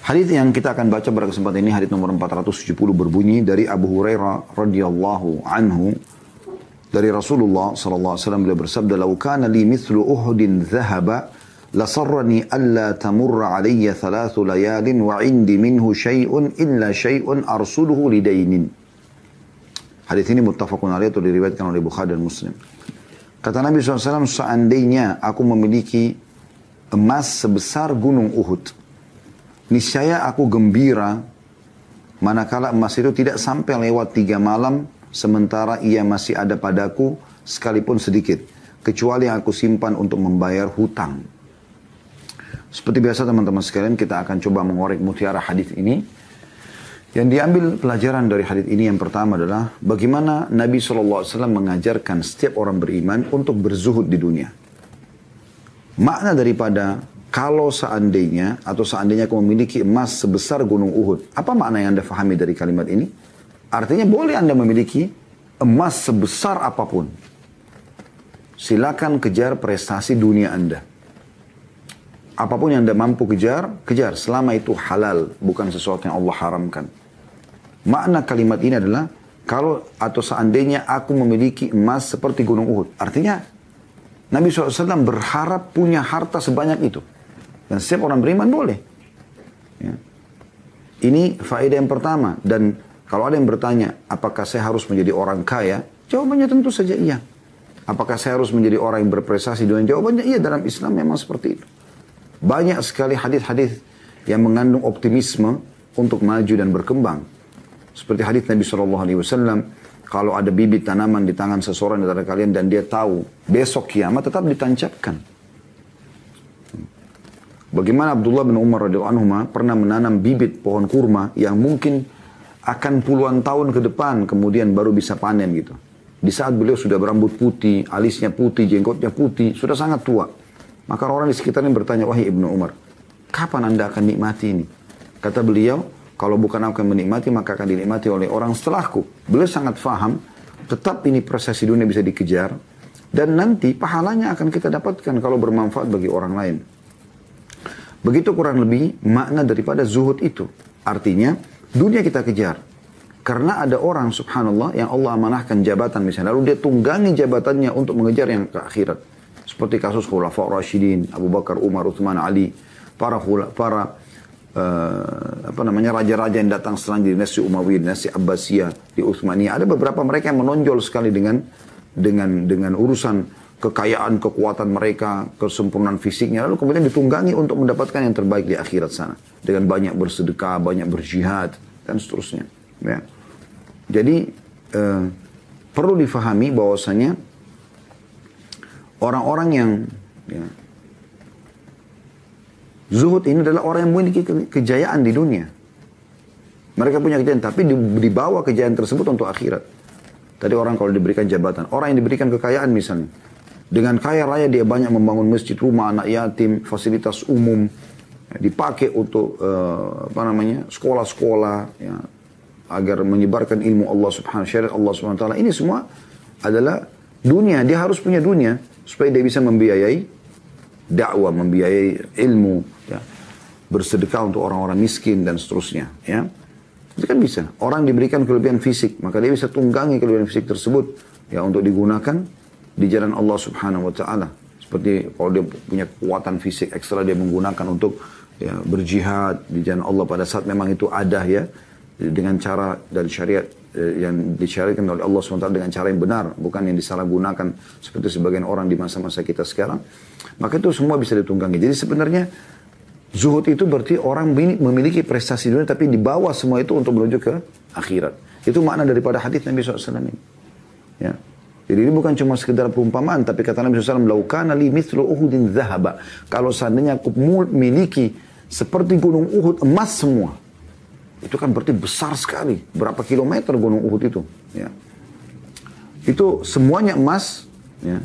Hadits yang kita akan baca pada kesempatan ini hadits nomor 470 berbunyi dari Abu Hurairah radhiyallahu anhu dari Rasulullah sallallahu alaihi wasallam, beliau bersabda, "Lau kana li mithlu Uhudin dhahaba lasarrani alla tamurra alayya thalathu layalin wa 'indi minhu syai'un illa syai'un arsuluhu lidainin." Hadits ini muttafaqun alaih, atau diriwayatkan oleh Bukhari dan Muslim. Kata Nabi SAW, seandainya aku memiliki emas sebesar gunung Uhud, niscaya aku gembira manakala emas itu tidak sampai lewat 3 malam sementara ia masih ada padaku sekalipun sedikit, kecuali yang aku simpan untuk membayar hutang. Seperti biasa teman-teman sekalian, kita akan coba mengorek mutiara hadis ini. Yang diambil pelajaran dari hadis ini yang pertama adalah bagaimana Nabi SAW mengajarkan setiap orang beriman untuk berzuhud di dunia. Makna daripada kalau seandainya aku memiliki emas sebesar gunung Uhud. Apa makna yang Anda fahami dari kalimat ini? Artinya boleh Anda memiliki emas sebesar apapun. Silakan kejar prestasi dunia Anda. Apapun yang Anda mampu kejar, kejar. Selama itu halal, bukan sesuatu yang Allah haramkan. Makna kalimat ini adalah kalau atau seandainya aku memiliki emas seperti gunung Uhud. Artinya Nabi SAW berharap punya harta sebanyak itu. Dan setiap orang beriman boleh. Ya. Ini faedah yang pertama. Dan kalau ada yang bertanya, apakah saya harus menjadi orang kaya? Jawabannya tentu saja iya. Apakah saya harus menjadi orang yang berprestasi? Jawabannya iya, dalam Islam memang seperti itu. Banyak sekali hadis-hadis yang mengandung optimisme untuk maju dan berkembang. Seperti hadis Nabi SAW, kalau ada bibit tanaman di tangan seseorang dari kalian dan dia tahu besok kiamat, tetap ditancapkan. Bagaimana Abdullah bin Umar radhiyallahu anhu pernah menanam bibit pohon kurma yang mungkin akan puluhan tahun ke depan kemudian baru bisa panen gitu. Di saat beliau sudah berambut putih, alisnya putih, jenggotnya putih, sudah sangat tua. Maka orang di sekitarnya bertanya, "Wahai Ibnu Umar, kapan Anda akan nikmati ini?" Kata beliau, "Kalau bukan aku yang menikmati, maka akan dinikmati oleh orang setelahku." Beliau sangat faham, tetap ini prestasi dunia bisa dikejar, dan nanti pahalanya akan kita dapatkan kalau bermanfaat bagi orang lain. Begitu kurang lebih makna daripada zuhud itu. Artinya, dunia kita kejar. Karena ada orang, subhanallah, yang Allah amanahkan jabatan misalnya, lalu dia tunggangi jabatannya untuk mengejar yang ke akhirat. Seperti kasus Khulafaur Rasyidin, Abu Bakar, Umar, Uthman, Ali, para raja-raja yang datang setelah dinasti Umayyah, dinasti Abbasiyah, di Utsmaniyah. Ada beberapa mereka yang menonjol sekali dengan urusan kekayaan, kekuatan mereka, kesempurnaan fisiknya, lalu kemudian ditunggangi untuk mendapatkan yang terbaik di akhirat sana dengan banyak bersedekah, banyak berjihad dan seterusnya. Ya. Jadi perlu difahami bahwasanya orang-orang yang zuhud ini adalah orang yang memiliki kejayaan di dunia. Mereka punya kejayaan, tapi dibawa kejayaan tersebut untuk akhirat. Tadi orang kalau diberikan jabatan, orang yang diberikan kekayaan misalnya, dengan kaya raya dia banyak membangun masjid, rumah anak yatim, fasilitas umum, dipakai untuk sekolah-sekolah, ya, agar menyebarkan ilmu Allah Subhanahu wa syariat Allah Subhanahu wa taala. Ini semua adalah dunia. Dia harus punya dunia supaya dia bisa membiayai dakwah, membiayai ilmu, ya, bersedekah untuk orang-orang miskin dan seterusnya, ya. Itu kan bisa. Orang diberikan kelebihan fisik, maka dia bisa tunggangi kelebihan fisik tersebut, ya, untuk digunakan di jalan Allah Subhanahu wa taala. Seperti kalau dia punya kekuatan fisik ekstra, dia menggunakan untuk, ya, berjihad di jalan Allah pada saat memang itu ada, ya, dengan cara dari syariat yang disyariatkan oleh Allah SWT dengan cara yang benar, bukan yang disalahgunakan seperti sebagian orang di masa-masa kita sekarang. Maka itu semua bisa ditunggangi. Jadi sebenarnya zuhud itu berarti orang memiliki prestasi dunia tapi dibawa semua itu untuk menuju ke akhirat. Itu makna daripada hadis Nabi SAW ini. Ya. Jadi ini bukan cuma sekedar perumpamaan, tapi kata Nabi SAW, "Lau kana li mithlu Uhudin dhahaba." Kalau seandainya aku memiliki seperti gunung Uhud emas semua, itu kan berarti besar sekali. Berapa kilometer gunung Uhud itu? Ya. Itu semuanya emas. Ya.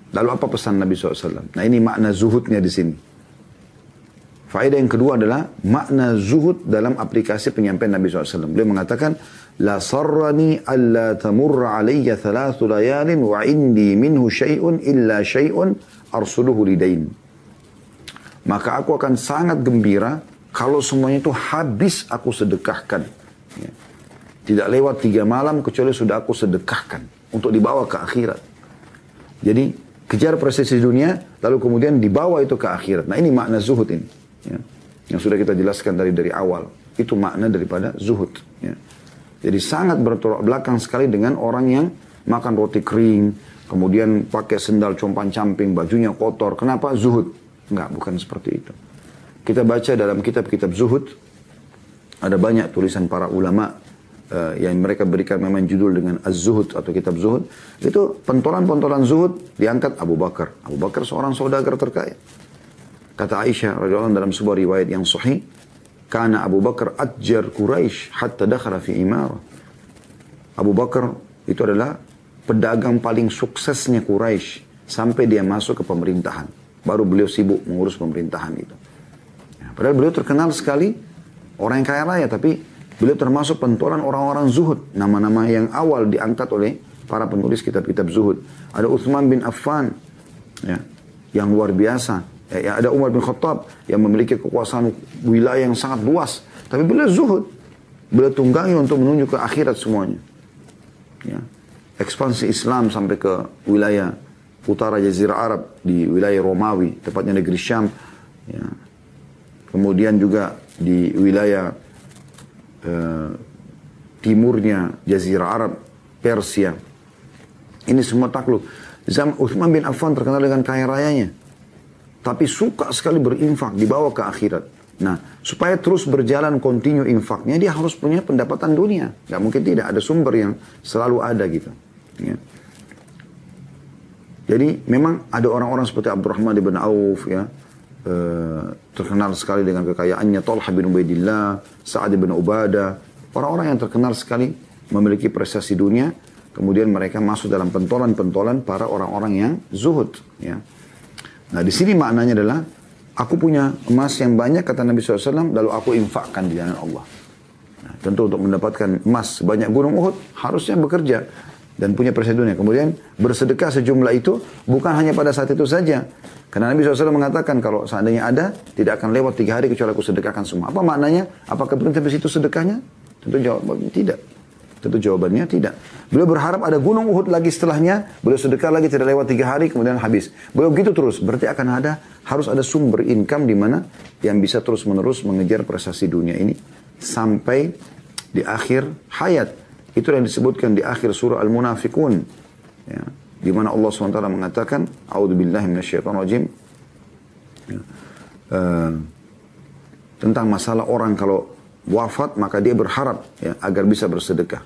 Lalu apa pesan Nabi SAW? Nah, ini makna zuhudnya di sini. Faedah yang kedua adalah makna zuhud dalam aplikasi penyampaian Nabi SAW. Beliau mengatakan, "La sarrani alla tamurra alayya thalathu layalin wa indi minhu syai'un illa syai'un arsuluhu lidain." Maka aku akan sangat gembira Kalau semuanya itu habis aku sedekahkan. Ya. Tidak lewat 3 malam kecuali sudah aku sedekahkan. Untuk dibawa ke akhirat. Jadi kejar prestasi dunia, lalu kemudian dibawa itu ke akhirat. Nah ini makna zuhud ini. Ya. Yang sudah kita jelaskan dari awal. Itu makna daripada zuhud. Ya. Jadi sangat bertolak belakang sekali dengan orang yang makan roti kering, kemudian pakai sendal compang-camping, bajunya kotor. Kenapa? Zuhud. Enggak, bukan seperti itu. Kita baca dalam kitab-kitab zuhud, ada banyak tulisan para ulama yang mereka berikan memang judul dengan Az-Zuhud atau kitab zuhud. Itu pentolan-pentolan zuhud diangkat Abu Bakar. Abu Bakar seorang saudagar terkaya. Kata Aisyah radhiyallahu anha dalam sebuah riwayat yang sahih, "Kana Abu Bakar atjar Quraisy hatta dakhala fi imarah." Abu Bakar itu adalah pedagang paling suksesnya Quraisy sampai dia masuk ke pemerintahan. Baru beliau sibuk mengurus pemerintahan itu. Ya, padahal beliau terkenal sekali orang yang kaya raya, tapi beliau termasuk pentolan orang-orang zuhud. Nama-nama yang awal diangkat oleh para penulis kitab-kitab zuhud. Ada Uthman bin Affan, ya, yang luar biasa. Ya, ada Umar bin Khattab yang memiliki kekuasaan wilayah yang sangat luas. Tapi beliau zuhud. Beliau tunggangi untuk menuju ke akhirat semuanya. Ya. Ekspansi Islam sampai ke wilayah utara Jazirah Arab, di wilayah Romawi, tepatnya negeri Syam. Ya. Kemudian juga di wilayah timurnya Jazirah Arab, Persia. Ini semua takluk. Uthman bin Affan terkenal dengan kaya rayanya. Tapi suka sekali berinfak, dibawa ke akhirat. Nah, supaya terus berjalan kontinu infaknya, dia harus punya pendapatan dunia. Gak mungkin tidak, ada sumber yang selalu ada gitu. Ya. Jadi memang ada orang-orang seperti Abdurrahman bin Auf, ya, terkenal sekali dengan kekayaannya, Talha bin Ubaidillah, Sa'ad bin Ubadah, orang-orang yang terkenal sekali memiliki prestasi dunia, kemudian mereka masuk dalam pentolan-pentolan para orang-orang yang zuhud. Ya. Nah di sini maknanya adalah, aku punya emas yang banyak, kata Nabi SAW, lalu aku infakkan di jalan Allah. Nah, tentu untuk mendapatkan emas sebanyak gunung Uhud, harusnya bekerja dan punya prestasi dunia. Kemudian bersedekah sejumlah itu, bukan hanya pada saat itu saja. Karena Nabi SAW mengatakan, kalau seandainya ada, tidak akan lewat 3 hari kecuali aku sedekahkan semua. Apa maknanya? Apakah berhenti sampai situ sedekahnya? Tentu jawabannya tidak. Tentu jawabannya tidak. Beliau berharap ada gunung Uhud lagi setelahnya, beliau sedekah lagi tidak lewat 3 hari, kemudian habis. Beliau begitu terus. Berarti harus ada sumber income di mana yang bisa terus-menerus mengejar prestasi dunia ini sampai di akhir hayat. Itu yang disebutkan di akhir surah Al-Munafiqun. Ya. Di mana Allah SWT mengatakan, A'udzubillahi minasyaitonirrajim, ya, tentang masalah orang kalau wafat maka dia berharap, ya, agar bisa bersedekah.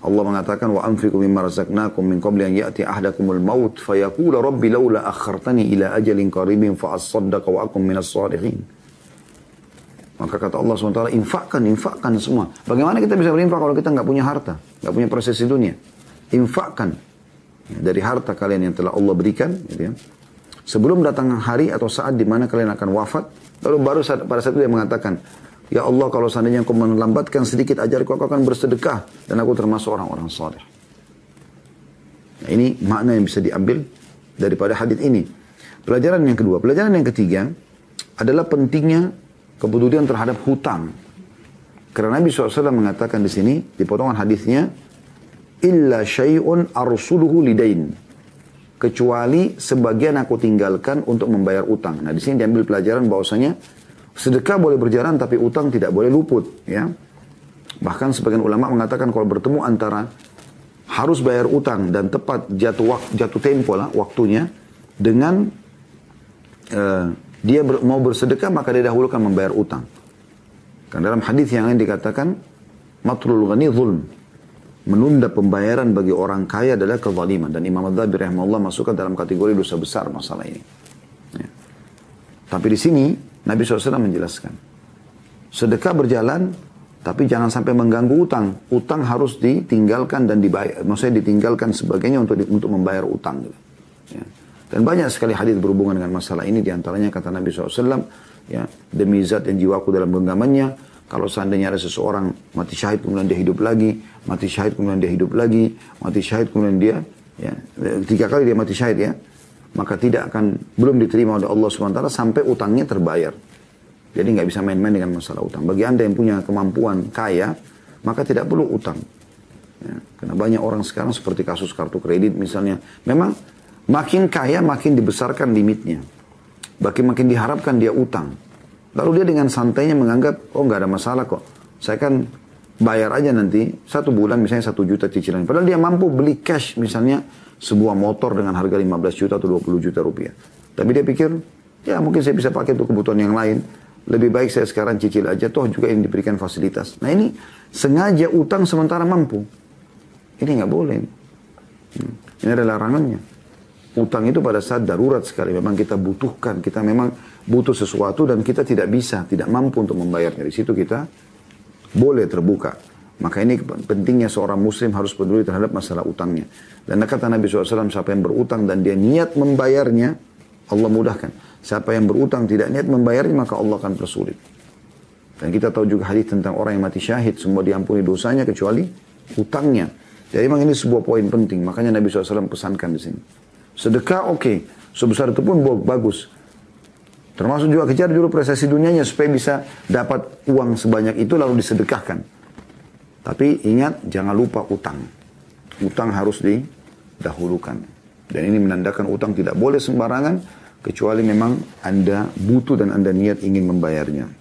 Allah mengatakan, wa anfiqu mimma razaqnakum min qabli an ya'ti ahadakumul maut fayaqula rabbi laula akhartani ila ajalin qaribin fa asaddaqa wa akum minas shalihin. Maka kata Allah SWT, infakkan semua. Bagaimana kita bisa berinfak kalau kita nggak punya harta, nggak punya prestasi dunia? Infakkan dari harta kalian yang telah Allah berikan, gitu ya, sebelum datang hari atau saat di mana kalian akan wafat. Lalu baru pada saat itu dia mengatakan, ya Allah, kalau seandainya engkau melambatkan sedikit ajarku, aku akan bersedekah dan aku termasuk orang-orang saleh. Nah, ini makna yang bisa diambil daripada hadis ini. Pelajaran yang kedua, pelajaran yang ketiga adalah pentingnya kepedulian terhadap hutang. Karena Nabi SAW mengatakan di sini di potongan hadisnya, illa syai'un arsuluhu lidain, kecuali sebagian aku tinggalkan untuk membayar utang. Nah di sini diambil pelajaran bahwasanya sedekah boleh berjalan tapi utang tidak boleh luput, ya. Bahkan sebagian ulama mengatakan kalau bertemu antara harus bayar utang dan tepat jatuh tempo lah waktunya dengan dia mau bersedekah, maka dia dahulukan membayar utang. Karena dalam hadis yang lain dikatakan matrul ghani zulm, menunda pembayaran bagi orang kaya adalah kezaliman. Dan Imam Adz-Dzahabi rahimahullah masukkan dalam kategori dosa besar masalah ini. Ya. Tapi di sini Nabi SAW menjelaskan, sedekah berjalan, tapi jangan sampai mengganggu utang. Utang harus ditinggalkan dan dibayar. Maksudnya ditinggalkan sebagainya untuk membayar utang. Ya. Dan banyak sekali hadis berhubungan dengan masalah ini. Di antaranya kata Nabi SAW, ya, demi zat yang jiwaku dalam genggamannya, kalau seandainya ada seseorang mati syahid kemudian dia hidup lagi, mati syahid kemudian dia hidup lagi, mati syahid kemudian dia, ya, 3 kali dia mati syahid, ya, maka belum diterima oleh Allah SWT sampai utangnya terbayar. Jadi nggak bisa main-main dengan masalah utang. Bagi Anda yang punya kemampuan kaya, maka tidak perlu utang. Ya, karena banyak orang sekarang seperti kasus kartu kredit misalnya. Memang makin kaya makin dibesarkan limitnya. Makin diharapkan dia utang. Lalu dia dengan santainya menganggap, oh nggak ada masalah kok. Saya kan bayar aja nanti 1 bulan misalnya 1 juta cicilan. Padahal dia mampu beli cash misalnya sebuah motor dengan harga 15 juta atau 20 juta rupiah. Tapi dia pikir, ya mungkin saya bisa pakai untuk kebutuhan yang lain. Lebih baik saya sekarang cicil aja, toh juga yang diberikan fasilitas. Nah ini sengaja utang sementara mampu. Ini nggak boleh. Ini adalah larangannya. Utang itu pada saat darurat sekali. Memang kita butuhkan. Kita memang butuh sesuatu dan kita tidak bisa, tidak mampu untuk membayarnya. Di situ kita boleh terbuka. Maka ini pentingnya seorang muslim harus peduli terhadap masalah utangnya. Dan kata Nabi SAW, siapa yang berutang dan dia niat membayarnya, Allah mudahkan. Siapa yang berutang tidak niat membayarnya, maka Allah akan persulit. Dan kita tahu juga hadis tentang orang yang mati syahid, semua diampuni dosanya kecuali utangnya. Jadi memang ini sebuah poin penting. Makanya Nabi SAW pesankan di sini. Sedekah oke. Sebesar itu pun bagus. Termasuk juga kejar dulu prestasi dunianya supaya bisa dapat uang sebanyak itu lalu disedekahkan. Tapi ingat jangan lupa utang. Utang harus didahulukan. Dan ini menandakan utang tidak boleh sembarangan kecuali memang Anda butuh dan Anda niat ingin membayarnya.